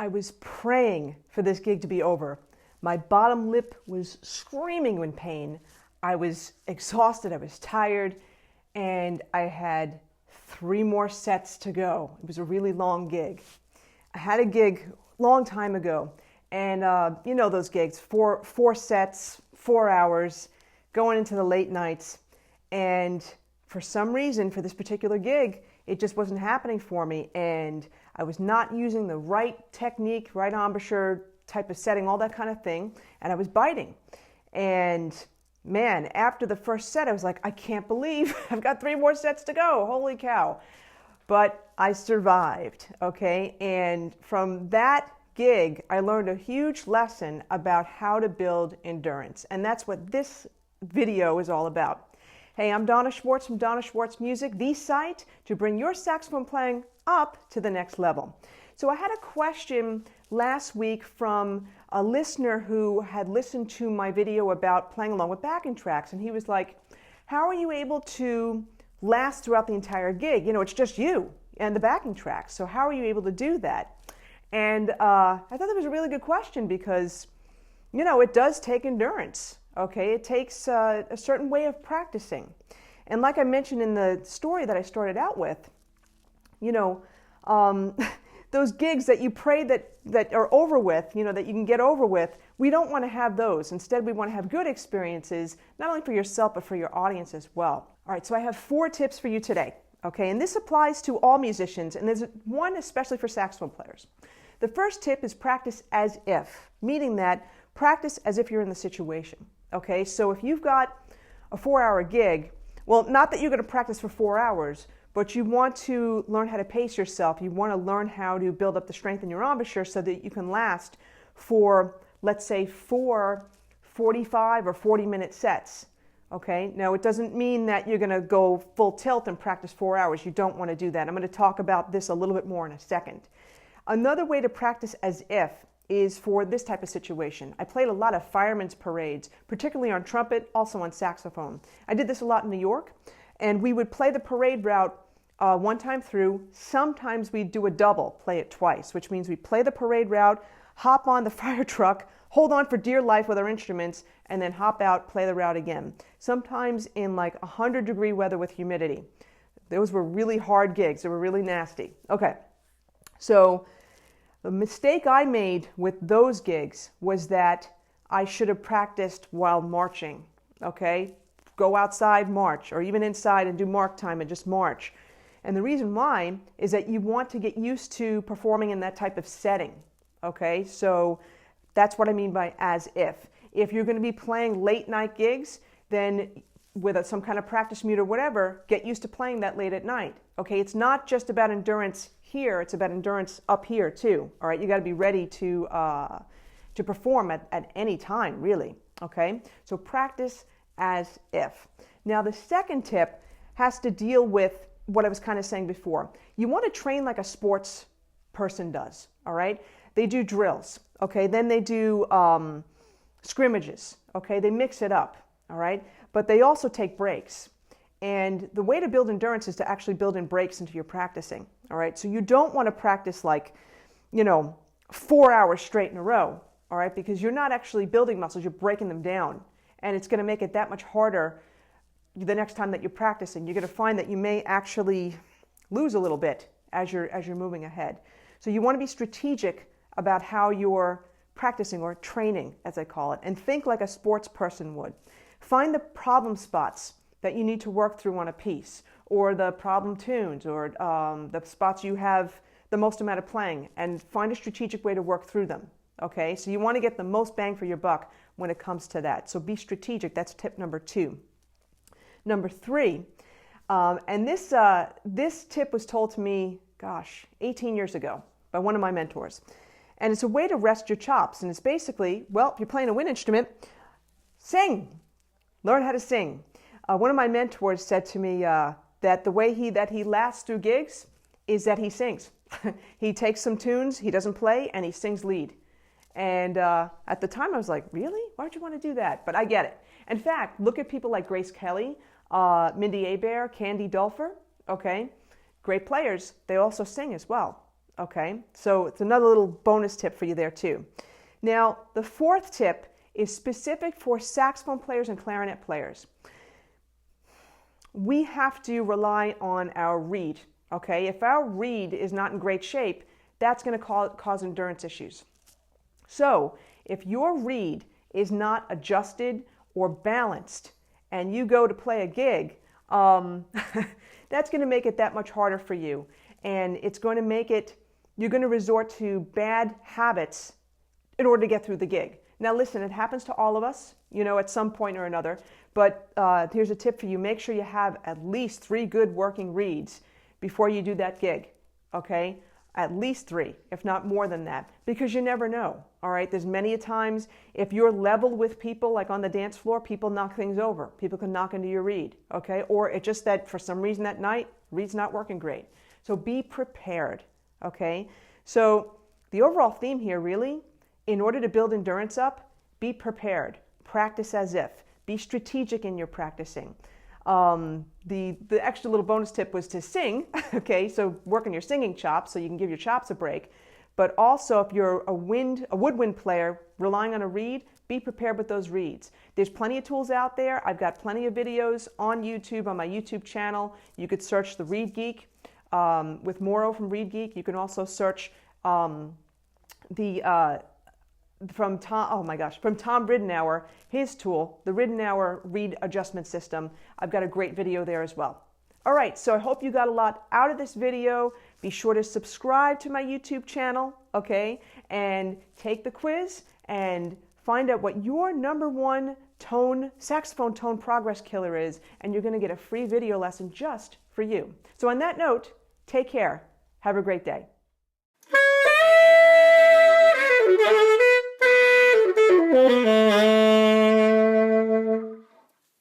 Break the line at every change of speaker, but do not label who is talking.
I was praying for this gig to be over. My bottom lip was screaming in pain. I was exhausted, I was tired, and I had 3 more sets to go. It was a really long gig. I had a gig a long time ago, and you know those gigs, four sets, 4 hours, going into the late nights, and for some reason, for this particular gig, it just wasn't happening for me, and I was not using the right technique, right embouchure type of setting, all that kind of thing, and I was biting. And man, after the first set, I was like, I can't believe I've got 3 more sets to go. Holy cow. But I survived, okay? And from that gig, I learned a huge lesson about how to build endurance. And that's what this video is all about. Hey, I'm Donna Schwartz from Donna Schwartz Music, the site to bring your saxophone playing up to the next level. So I had a question last week from a listener who had listened to my video about playing along with backing tracks, and he was like, how are you able to last throughout the entire gig? You know, it's just you and the backing tracks, so how are you able to do that? And I thought that was a really good question because, you know, it does take endurance, okay? It takes a certain way of practicing. And like I mentioned in the story that I started out with, you know, those gigs that you pray that are over with, you know, that you can get over with, we don't want to have those. Instead, we want to have good experiences, not only for yourself, but for your audience as well. All right, so I have 4 tips for you today, okay? And this applies to all musicians, and there's one especially for saxophone players. The first tip is practice as if, meaning that practice as if you're in the situation, okay? So if you've got a 4-hour gig, well, not that you're going to practice for 4 hours, but you want to learn how to pace yourself. You want to learn how to build up the strength in your embouchure so that you can last for, let's say, 4 45 or 40-minute sets. Okay? Now, it doesn't mean that you're going to go full tilt and practice 4 hours. You don't want to do that. I'm going to talk about this a little bit more in a second. Another way to practice as if is for this type of situation. I played a lot of firemen's parades, particularly on trumpet, also on saxophone. I did this a lot in New York, and we would play the parade route one time through. Sometimes we'd do a double, play it twice, which means we play the parade route, hop on the fire truck, hold on for dear life with our instruments, and then hop out, play the route again. Sometimes in like 100-degree weather with humidity. Those were really hard gigs. They were really nasty. Okay, so the mistake I made with those gigs was that I should have practiced while marching, okay? Go outside, march, or even inside and do mark time and just march. And the reason why is that you want to get used to performing in that type of setting, okay? So that's what I mean by as if. If you're going to be playing late night gigs, then with some kind of practice mute or whatever, get used to playing that late at night, okay? It's not just about endurance here, it's about endurance up here too, all right? You got to be ready to perform at any time, really, okay? So practice as if. Now, the second tip has to deal with what I was kind of saying before. You want to train like a sports person does, all right? They do drills, okay? Then they do scrimmages, okay? They mix it up, all right? But they also take breaks. And the way to build endurance is to actually build in breaks into your practicing, all right? So you don't want to practice like, you know, 4 hours straight in a row, all right? Because you're not actually building muscles, you're breaking them down. And it's going to make it that much harder the next time that you're practicing. You're going to find that you may actually lose a little bit as you're moving ahead. So you want to be strategic about how you're practicing or training, as I call it, and think like a sports person would. Find the problem spots that you need to work through on a piece, or the problem tunes, or the spots you have the most amount of playing, and find a strategic way to work through them. Okay, so you want to get the most bang for your buck when it comes to that. So be strategic. That's tip number 2. Number 3, and this tip was told to me, 18 years ago by one of my mentors. And it's a way to rest your chops. And it's basically, well, if you're playing a wind instrument, sing. Learn how to sing. One of my mentors said to me that the way he lasts through gigs is that he sings. He takes some tunes, he doesn't play, and he sings lead. And at the time I was like, really? Why would you want to do that? But I get it. In fact, look at people like Grace Kelly, Mindy Abair, Candy Dulfer, okay? Great players. They also sing as well, Okay, so it's another little bonus tip for you there too. Now, the fourth tip is specific for saxophone players and clarinet players. We have to rely on our reed, okay? If our reed is not in great shape, that's going to cause endurance issues. So, if your reed is not adjusted or balanced and you go to play a gig, that's going to make it that much harder for you. And it's going to make it, you're going to resort to bad habits in order to get through the gig. Now listen, it happens to all of us, you know, at some point or another, but here's a tip for you. Make sure you have at least 3 good working reeds before you do that gig, okay? At least 3, if not more than that, because you never know, all right? There's many a times, if you're level with people, like on the dance floor, people knock things over. People can knock into your reed, okay? Or it's just that for some reason that night, reed's not working great. So be prepared, okay? So the overall theme here really, in order to build endurance up, be prepared. Practice as if. Be strategic in your practicing. The extra little bonus tip was to sing, okay? So work on your singing chops so you can give your chops a break. But also if you're a woodwind player relying on a reed, be prepared with those reeds. There's plenty of tools out there. I've got plenty of videos on YouTube, on my YouTube channel. You could search The Reed Geek with Morrow from Reed Geek. You can also search from Tom Ridenour, his tool, the Ridenour Reed Adjustment System. I've got a great video there as well. All right, so I hope you got a lot out of this video. Be sure to subscribe to my YouTube channel, okay? And take the quiz and find out what your #1 saxophone tone progress killer is, and you're gonna get a free video lesson just for you. So on that note, take care. Have a great day.